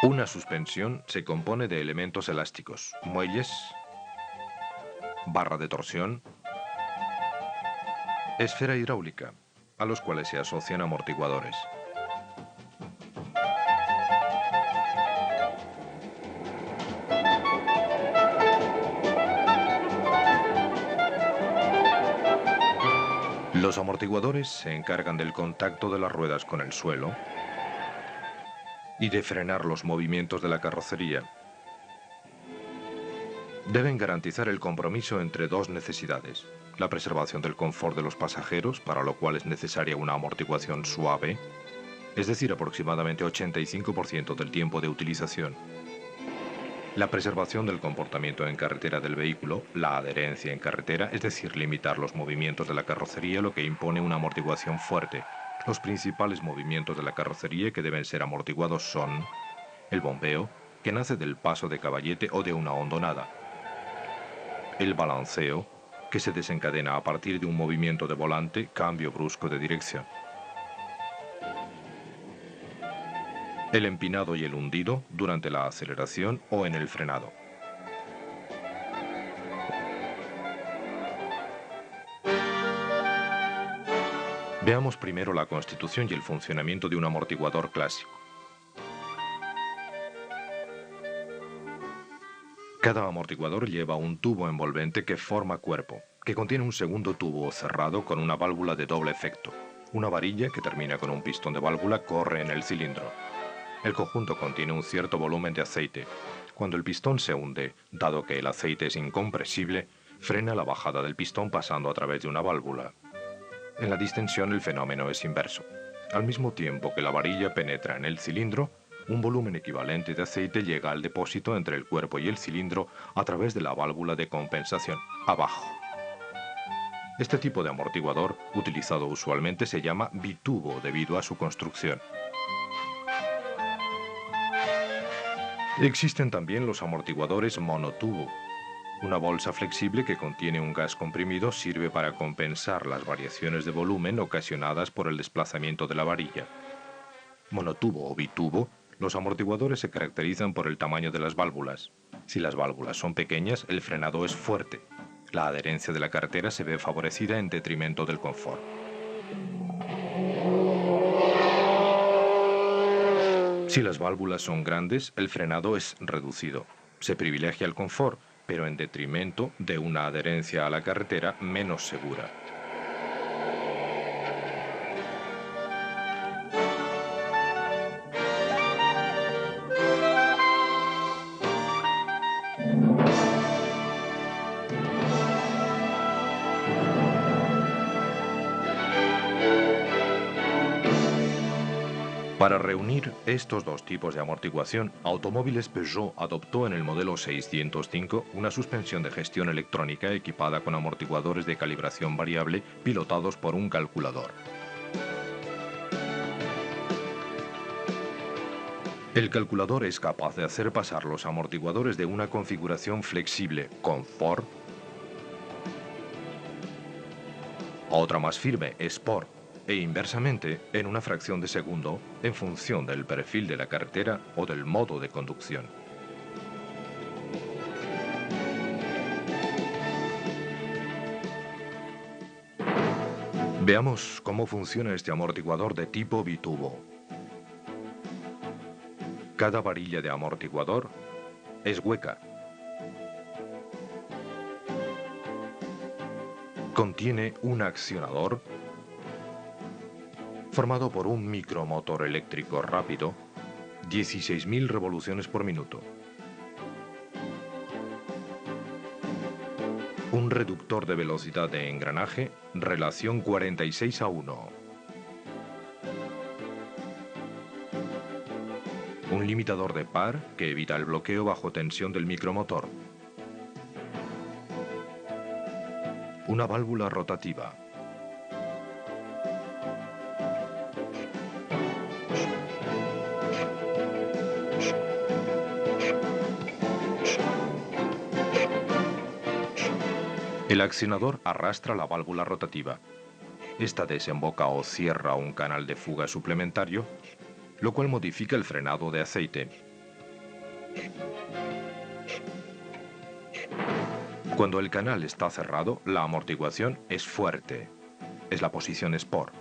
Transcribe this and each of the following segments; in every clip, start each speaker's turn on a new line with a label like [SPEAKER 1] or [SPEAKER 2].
[SPEAKER 1] Una suspensión se compone de elementos elásticos, muelles, barra de torsión, esfera hidráulica, a los cuales se asocian amortiguadores. Los amortiguadores se encargan del contacto de las ruedas con el suelo y de frenar los movimientos de la carrocería. Deben garantizar el compromiso entre dos necesidades: la preservación del confort de los pasajeros, para lo cual es necesaria una amortiguación suave, es decir, aproximadamente 85% del tiempo de utilización; la preservación del comportamiento en carretera del vehículo, la adherencia en carretera, es decir, limitar los movimientos de la carrocería, lo que impone una amortiguación fuerte. Los principales movimientos de la carrocería que deben ser amortiguados son el bombeo, que nace del paso de caballete o de una hondonada; el balanceo, que se desencadena a partir de un movimiento de volante, cambio brusco de dirección; el empinado y el hundido durante la aceleración o en el frenado. Veamos primero la constitución y el funcionamiento de un amortiguador clásico. Cada amortiguador lleva un tubo envolvente que forma cuerpo, que contiene un segundo tubo cerrado con una válvula de doble efecto. Una varilla que termina con un pistón de válvula corre en el cilindro. El conjunto contiene un cierto volumen de aceite. Cuando el pistón se hunde, dado que el aceite es incompresible, frena la bajada del pistón pasando a través de una válvula. En la distensión el fenómeno es inverso. Al mismo tiempo que la varilla penetra en el cilindro, un volumen equivalente de aceite llega al depósito entre el cuerpo y el cilindro a través de la válvula de compensación, abajo. Este tipo de amortiguador, utilizado usualmente, se llama bitubo debido a su construcción. Existen también los amortiguadores monotubo. Una bolsa flexible que contiene un gas comprimido sirve para compensar las variaciones de volumen ocasionadas por el desplazamiento de la varilla. Monotubo o bitubo, los amortiguadores se caracterizan por el tamaño de las válvulas. Si las válvulas son pequeñas, el frenado es fuerte. La adherencia de la carretera se ve favorecida en detrimento del confort. Si las válvulas son grandes, el frenado es reducido. Se privilegia el confort, pero en detrimento de una adherencia a la carretera menos segura. Para reunir estos dos tipos de amortiguación, Automóviles Peugeot adoptó en el modelo 605 una suspensión de gestión electrónica equipada con amortiguadores de calibración variable pilotados por un calculador. El calculador es capaz de hacer pasar los amortiguadores de una configuración flexible, confort, a otra más firme, sport, e inversamente en una fracción de segundo en función del perfil de la carretera o del modo de conducción. Veamos cómo funciona este amortiguador de tipo bitubo. Cada varilla de amortiguador es hueca. Contiene un accionador formado por un micromotor eléctrico rápido, 16.000 revoluciones por minuto. Un reductor de velocidad de engranaje, relación 46:1. Un limitador de par que evita el bloqueo bajo tensión del micromotor. Una válvula rotativa. El accionador arrastra la válvula rotativa. Esta desemboca o cierra un canal de fuga suplementario, lo cual modifica el frenado de aceite. Cuando el canal está cerrado, la amortiguación es fuerte. Es la posición Sport.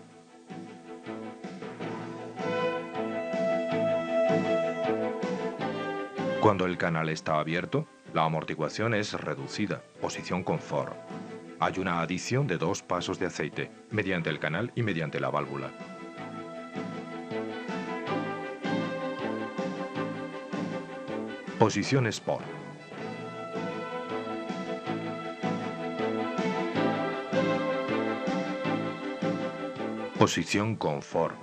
[SPEAKER 1] Cuando el canal está abierto, la amortiguación es reducida, posición Confort. Hay una adición de 2 pasos de aceite, mediante el canal y mediante la válvula. Posición Sport. Posición Confort.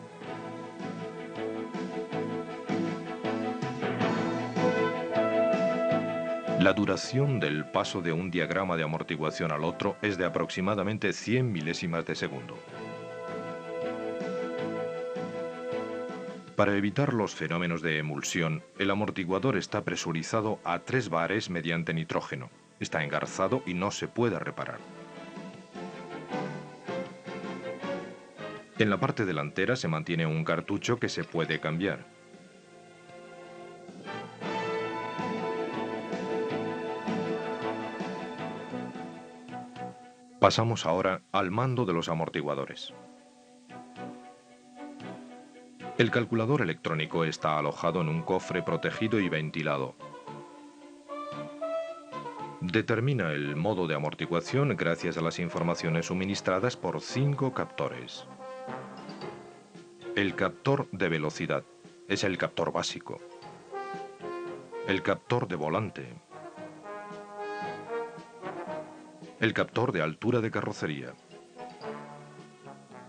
[SPEAKER 1] La duración del paso de un diagrama de amortiguación al otro es de aproximadamente 100 milésimas de segundo. Para evitar los fenómenos de emulsión, el amortiguador está presurizado a 3 bares mediante nitrógeno. Está engarzado y no se puede reparar. En la parte delantera se mantiene un cartucho que se puede cambiar. Pasamos ahora al mando de los amortiguadores. El calculador electrónico está alojado en un cofre protegido y ventilado. Determina el modo de amortiguación gracias a las informaciones suministradas por 5 captores. El captor de velocidad es el captor básico. El captor de volante. El captor de altura de carrocería.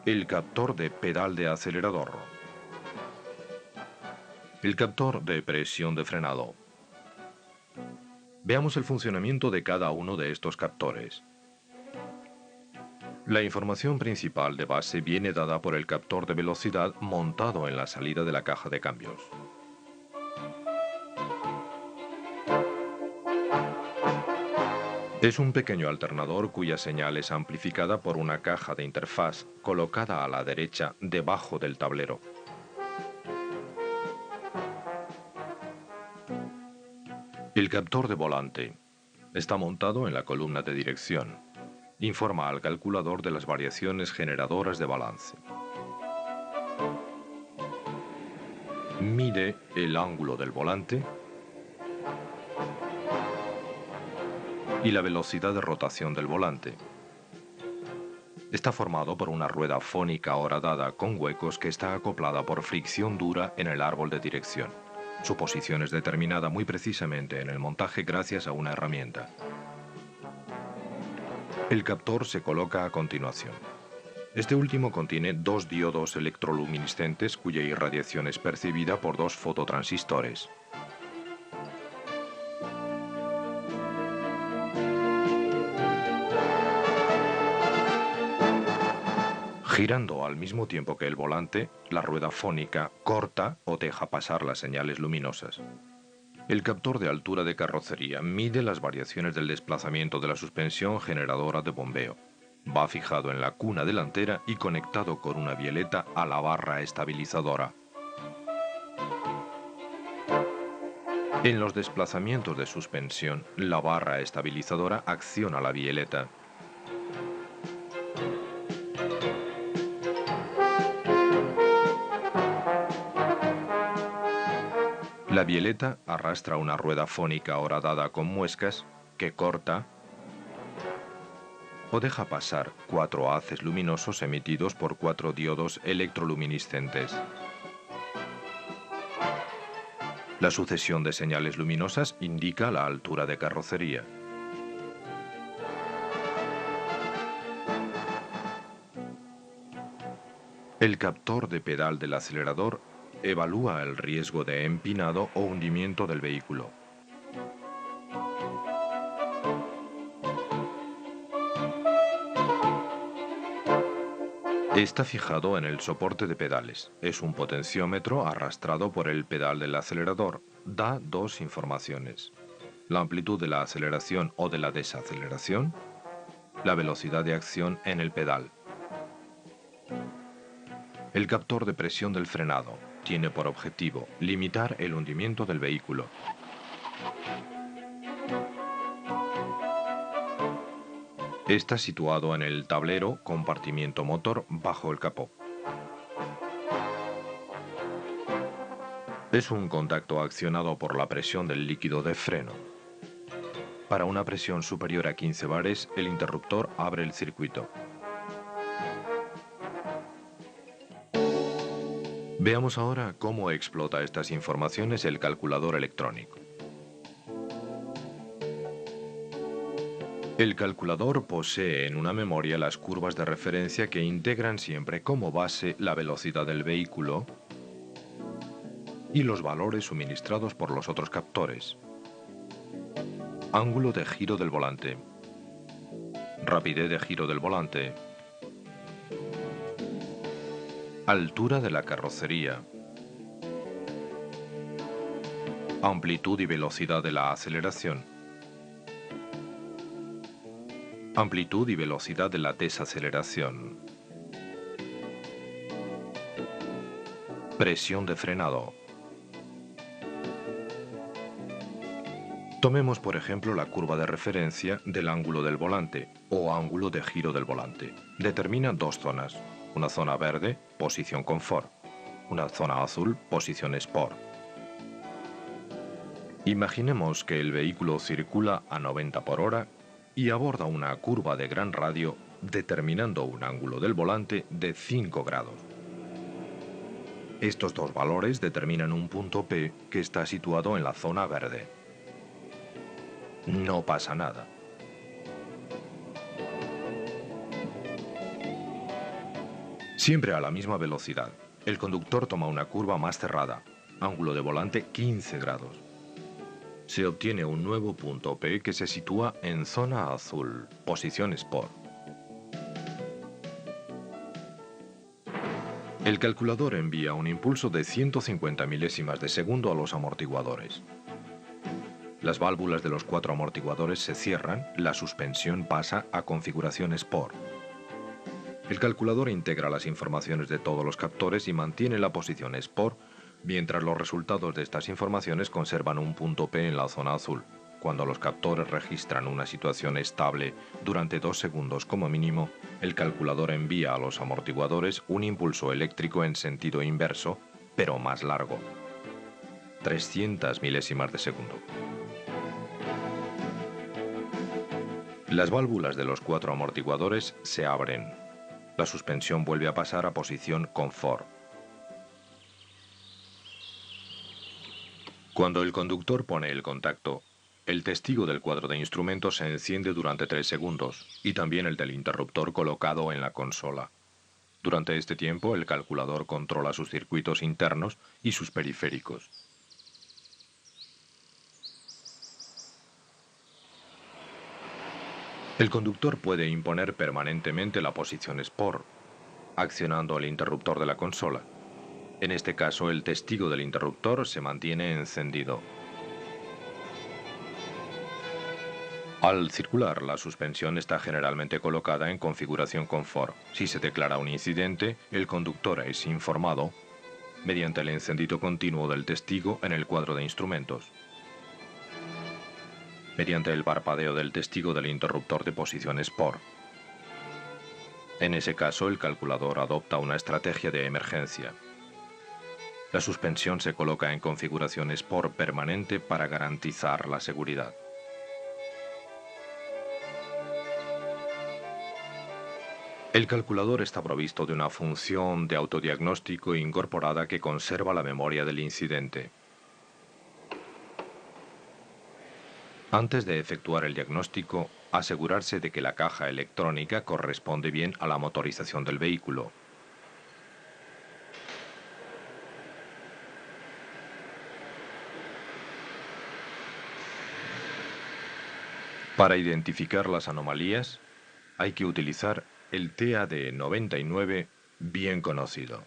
[SPEAKER 1] El captor de pedal de acelerador. El captor de presión de frenado. Veamos el funcionamiento de cada uno de estos captores. La información principal de base viene dada por el captor de velocidad montado en la salida de la caja de cambios. Es un pequeño alternador cuya señal es amplificada por una caja de interfaz colocada a la derecha debajo del tablero. El captor de volante está montado en la columna de dirección. Informa al calculador de las variaciones generadoras de balance. Mide el ángulo del volante y la velocidad de rotación del volante. Está formado por una rueda fónica horadada con huecos que está acoplada por fricción dura en el árbol de dirección. Su posición es determinada muy precisamente en el montaje gracias a una herramienta. El captor se coloca a continuación. Este último contiene 2 diodos electroluminiscentes cuya irradiación es percibida por 2 fototransistores. Girando al mismo tiempo que el volante, la rueda fónica corta o deja pasar las señales luminosas. El captor de altura de carrocería mide las variaciones del desplazamiento de la suspensión generadora de bombeo. Va fijado en la cuna delantera y conectado con una bieleta a la barra estabilizadora. En los desplazamientos de suspensión, la barra estabilizadora acciona la bieleta. La bieleta arrastra una rueda fónica horadada con muescas que corta o deja pasar 4 haces luminosos emitidos por 4 diodos electroluminiscentes. La sucesión de señales luminosas indica la altura de carrocería. El captor de pedal del acelerador evalúa el riesgo de empinado o hundimiento del vehículo. Está fijado en el soporte de pedales. Es un potenciómetro arrastrado por el pedal del acelerador. Da 2 informaciones: la amplitud de la aceleración o de la desaceleración, la velocidad de acción en el pedal. El captor de presión del frenado tiene por objetivo limitar el hundimiento del vehículo. Está situado en el tablero compartimiento motor bajo el capó. Es un contacto accionado por la presión del líquido de freno. Para una presión superior a 15 bares, el interruptor abre el circuito. Veamos ahora cómo explota estas informaciones el calculador electrónico. El calculador posee en una memoria las curvas de referencia que integran siempre como base la velocidad del vehículo y los valores suministrados por los otros captores. Ángulo de giro del volante. Rapidez de giro del volante. Altura de la carrocería. Amplitud y velocidad de la aceleración. Amplitud y velocidad de la desaceleración. Presión de frenado. Tomemos por ejemplo la curva de referencia del ángulo del volante o ángulo de giro del volante. Determina dos zonas. Una zona verde, posición confort. Una zona azul, posición sport. Imaginemos que el vehículo circula a 90 por hora y aborda una curva de gran radio determinando un ángulo del volante de 5 grados. Estos dos valores determinan un punto P que está situado en la zona verde. No pasa nada. Siempre a la misma velocidad. El conductor toma una curva más cerrada, ángulo de volante 15 grados. Se obtiene un nuevo punto P que se sitúa en zona azul, posición Sport. El calculador envía un impulso de 150 milésimas de segundo a los amortiguadores. Las válvulas de los 4 amortiguadores se cierran, la suspensión pasa a configuración Sport. El calculador integra las informaciones de todos los captores y mantiene la posición Sport, mientras los resultados de estas informaciones conservan un punto P en la zona azul. Cuando los captores registran una situación estable durante 2 segundos como mínimo, el calculador envía a los amortiguadores un impulso eléctrico en sentido inverso, pero más largo. 300 milésimas de segundo. Las válvulas de los 4 amortiguadores se abren. La suspensión vuelve a pasar a posición confort. Cuando el conductor pone el contacto, el testigo del cuadro de instrumentos se enciende durante 3 segundos y también el del interruptor colocado en la consola. Durante este tiempo, el calculador controla sus circuitos internos y sus periféricos. El conductor puede imponer permanentemente la posición Sport, accionando el interruptor de la consola. En este caso, el testigo del interruptor se mantiene encendido. Al circular, la suspensión está generalmente colocada en configuración confort. Si se declara un incidente, el conductor es informado mediante el encendido continuo del testigo en el cuadro de instrumentos, mediante el parpadeo del testigo del interruptor de posición Sport. En ese caso, el calculador adopta una estrategia de emergencia. La suspensión se coloca en configuración Sport permanente para garantizar la seguridad. El calculador está provisto de una función de autodiagnóstico incorporada que conserva la memoria del incidente. Antes de efectuar el diagnóstico, asegurarse de que la caja electrónica corresponde bien a la motorización del vehículo. Para identificar las anomalías, hay que utilizar el TAD 99 bien conocido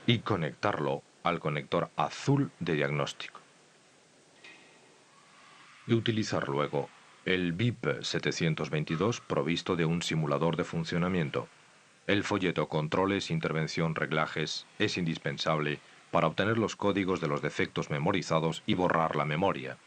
[SPEAKER 1] y conectarlo al conector azul de diagnóstico. Y utilizar luego el BIP 722 provisto de un simulador de funcionamiento. El folleto Controles, Intervención, Reglajes es indispensable para obtener los códigos de los defectos memorizados y borrar la memoria.